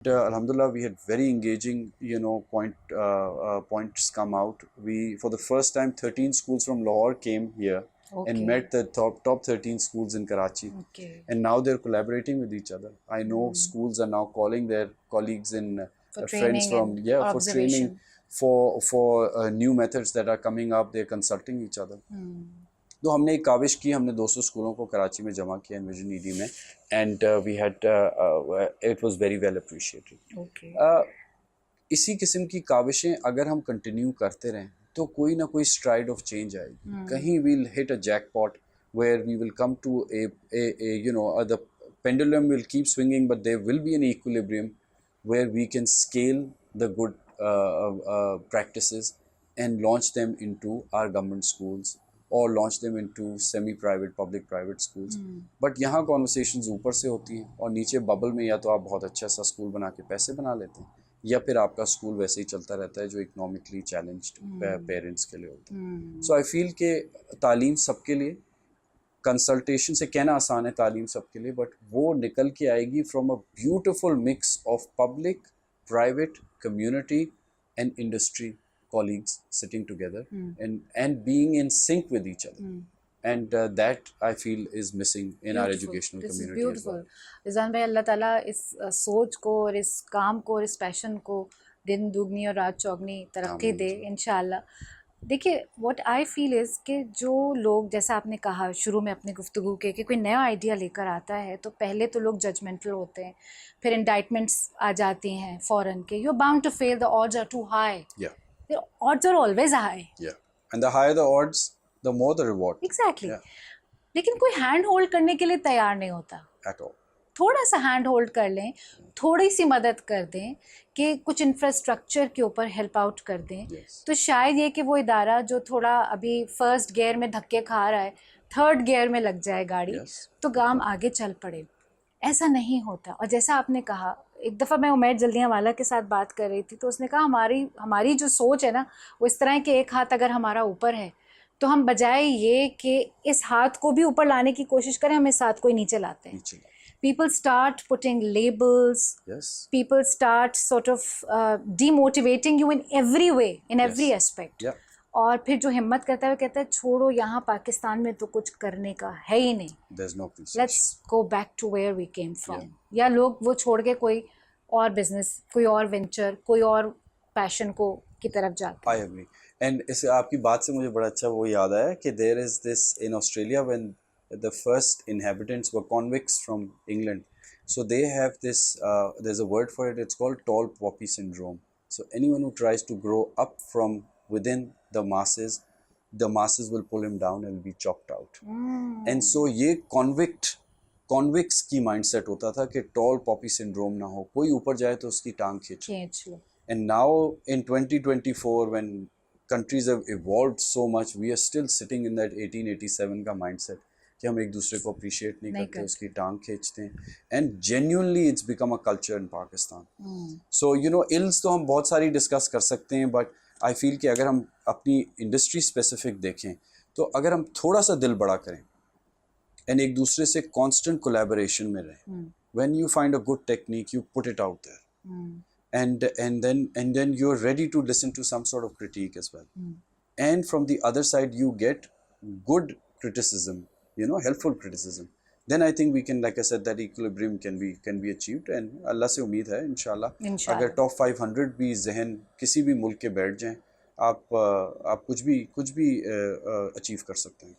Alhamdulillah, we had very engaging, points come out. We, for the first time, 13 schools from Lahore came here and Okay. met the top 13 schools in Karachi, Okay. and now they're collaborating with each other. I know schools are now calling their colleagues and For friends training from, and yeah, for training, observation. for new methods that are coming up. They're consulting each other. तो हमने एक काविश की, हमने 200 स्कूलों को कराची में जमा किया एनविजन ईडी में, and we had, it was very well appreciated. Okay. इसी किस्म की काविशें अगर हम कंटिन्यू करते रहें तो कोई ना कोई स्ट्राइड ऑफ चेंज आएगी. कहीं we'll hit a jackpot where we will come to a द pendulum will keep swinging, but there will be an equilibrium where we can scale the good practices and launch them into our government schools or launch them into semi-private, public-private schools. But यहाँ conversations ऊपर से होती हैं और नीचे bubble में या तो आप बहुत अच्छा सा स्कूल बना के पैसे बना लेते हैं या फिर आपका स्कूल वैसे ही चलता रहता है जो इकोनॉमिकली चैलेंज्ड पेरेंट्स के लिए होता है. सो आई फील कि तालीम सबके लिए, कंसल्टेशन से कहना आसान है तालीम सबके लिए, बट वो निकल के आएगी from a beautiful mix of public, private, community and industry colleagues sitting together and being in sync with each other. And that I feel is missing in our educational This is community as beautiful. well. Rizwan भाई, अल्लाह ताला इस सोच को और इस काम को और इस पैशन को दिन दुगनी और रात चौगनी तरक्की दे इंशाल्लाह. देखिए, व्हाट आई फील इज़ कि जो लोग, जैसा आपने कहा शुरू में अपनी गुफ्तगू के, कि कोई नया आइडिया लेकर आता है तो पहले तो लोग जजमेंटल होते हैं, फिर इंडाइटमेंट्स आ जाती हैं फ़ौरन के, you are bound to fail, the odds are too high. Yeah, The odds are always high. yeah. And the higher the odds, the more the reward. Exactly. Yeah, लेकिन कोई हैंड होल्ड करने के लिए तैयार नहीं होता. at all. थोड़ा सा हैंड होल्ड कर लें, थोड़ी सी मदद कर दें कि कुछ इंफ्रास्ट्रक्चर के ऊपर हेल्प आउट कर दें, Yes. तो शायद ये कि वो इदारा जो थोड़ा अभी फर्स्ट गियर में धक्के खा रहा है, थर्ड गियर में लग जाए गाड़ी. Yes. तो काम आगे चल पड़े. ऐसा नहीं होता. और जैसा आपने कहा, एक दफ़ा मैं उमैर जल्दियाँवाला के साथ बात कर रही थी तो उसने कहा हमारी जो सोच है ना, वो इस तरह है कि एक हाथ अगर हमारा ऊपर है तो हम बजाय ये कि इस हाथ को भी ऊपर लाने की कोशिश करें, हम इस हाथ को ही नीचे लाते हैं. नीचे. People start putting labels. Yes. People start sort of demotivating you in every way, in every Yes. aspect. Yeah. और फिर जो हिम्मत करता है वो कहता है छोड़ो, यहाँ पाकिस्तान में तो कुछ करने का है ही नहीं. There's no peace. Let's go back to where we came from. Yeah. या लोग वो छोड़ के कोई और बिजनेस, कोई और वेंचर, कोई और पैशन को की तरफ जाते I हैं. agree. And इस आपकी बात से मुझे बड़ा अच्छा वो याद आया कि there is this in Australia when the first inhabitants were convicts from England. So they have this, there's a word for it, it's called tall poppy syndrome. So anyone who tries to grow up from within the masses will pull him down and will be chopped out. And so ये convicts की mindset होता था कि tall poppy syndrome ना हो, कोई ऊपर जाए तो उसकी टांग खींच लो. And now in 2024, when countries have evolved so much, we are still sitting in that 1887 का mindset कि हम एक दूसरे को appreciate नहीं करते, उसकी टांग खींचते हैं. And genuinely it's become a culture in Pakistan. So ills तो हम बहुत सारी discuss कर सकते हैं, but I feel कि अगर हम अपनी industry specific देखें तो अगर हम थोड़ा सा दिल बड़ा करें and एक दूसरे से constant collaboration में रहें, when you find a good technique, you put it out there. And then you're ready to listen to some sort of critique as well. And from the other side you get good criticism, helpful criticism. Then I think we can, like I said, that equilibrium can be achieved. And Allah से उम्मीद है इंशाल्लाह अगर top 500 भी जहन किसी भी मुल्क के बैठ जाएं, आप कुछ भी अचीव कर सकते हैं.